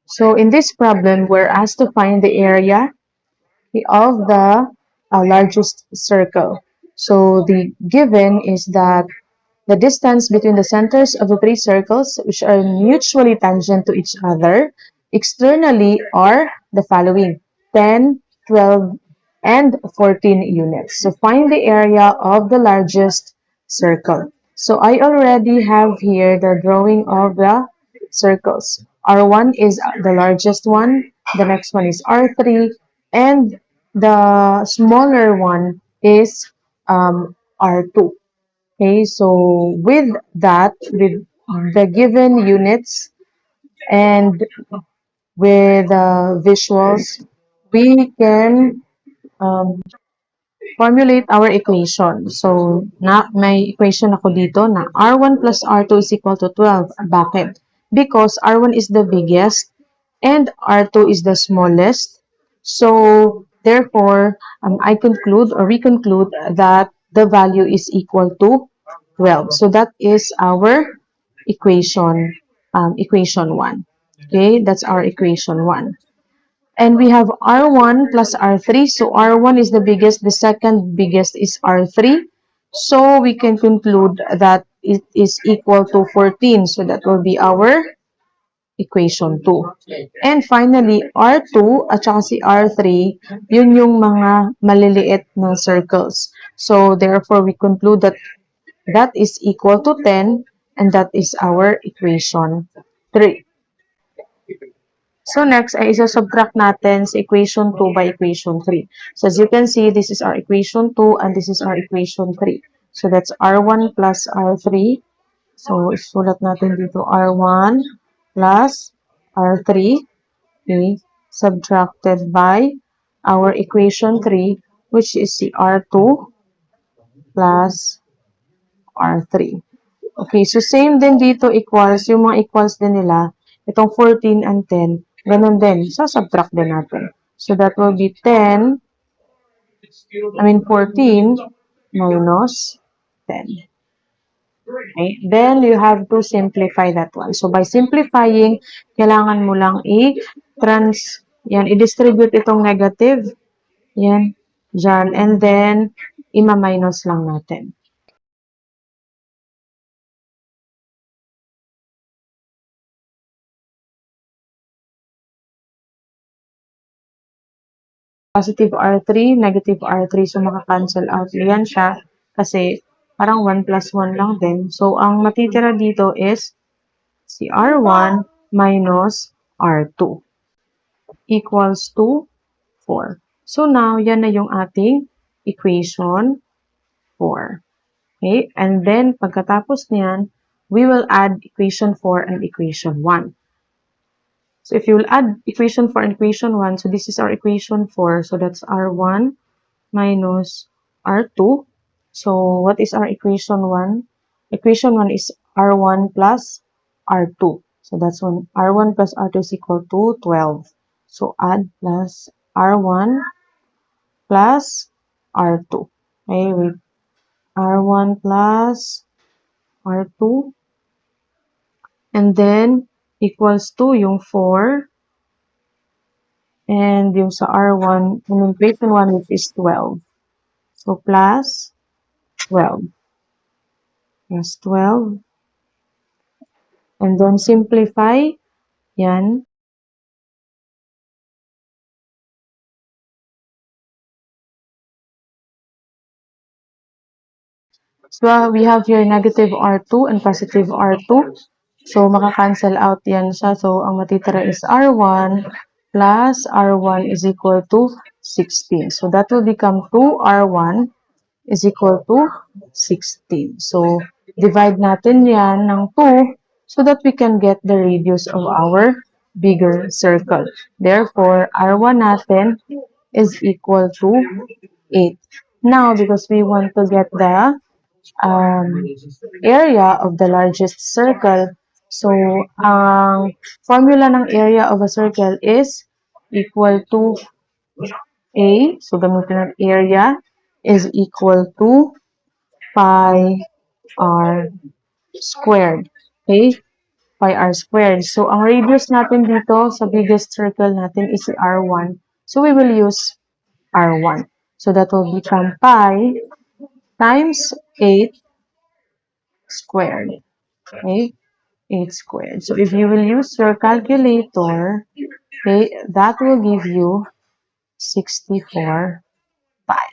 So in this problem, we're asked to find the area of the largest circle. So the given is that the distance between the centers of the three circles, which are mutually tangent to each other, externally are the following: 10, 12, and 14 units. So find the area of the largest circle. So I already have here the drawing of the circles. R1 is the largest one, the next one is R3, and the smaller one is R2. Okay, so with that, with the given units and with visuals, we can formulate our equation. So, may equation ako dito na R1 plus R2 is equal to 12. Bakit? Because R1 is the biggest and R2 is the smallest. So, therefore, I conclude or we conclude that the value is equal to 12. So, that is our equation 1. Okay, that's our equation 1. And we have R1 plus R3. So R1 is the biggest. The second biggest is R3. So we can conclude that it is equal to 14. So that will be our equation 2. And finally, R2 at saka si R3, yun yung mga maliliit na circles. So therefore, we conclude that that is equal to 10 and that is our equation 3. So next ay isa-subtract natin sa equation 2 by equation 3. So as you can see, this is our equation 2 and this is our equation 3. So that's R1 plus R3. So isulat natin dito R1 plus R3, okay, subtracted by our equation 3, which is si R2 plus R3. Okay, so same din dito equals, yung mga equals din nila, itong 14 and 10, ganun din, subtract din natin. So that will be 14 minus 10. Okay, then you have to simplify that one. So by simplifying, kailangan mo lang i-distribute itong negative, yan, dyan, and then, ima-minus lang natin. Positive R3, negative R3. So, maka-cancel out yan siya kasi parang 1 plus 1 lang din. So, ang matitira dito is si R1 minus R2 equals to 4. So, now, yan na yung ating equation 4. Okay? And then, pagkatapos niyan, we will add equation 4 and equation 1. So if you will add equation 4 and equation 1, so this is our equation 4. So that's R1 minus R2. So what is our equation 1? Equation 1 is R1 plus R2. So that's when R1 plus R2 is equal to 12. So add plus R1 plus R2. Okay, with R1 plus R2. And then equals to yung 4. And yung sa R1, yung equation 1 which is 12. So, plus 12. Plus 12. And then simplify. Yan. So, we have here negative R2 and positive R2. So, maka-cancel out yan siya. So, ang matitira is R1 plus R1 is equal to 16. So, that will become 2R1 is equal to 16. So, divide natin yan ng 2 so that we can get the radius of our bigger circle. Therefore, R1 natin is equal to 8. Now, because we want to get the area of the largest circle, so ang formula ng area of a circle is equal to A. So, gamitin ng area is equal to pi r squared. Okay? pi r squared. So, ang radius natin dito sa biggest circle natin is r1. So, we will use r1. So, that will become pi times 8 squared. Okay? 8 squared. So, if you will use your calculator, okay, that will give you 64 pi.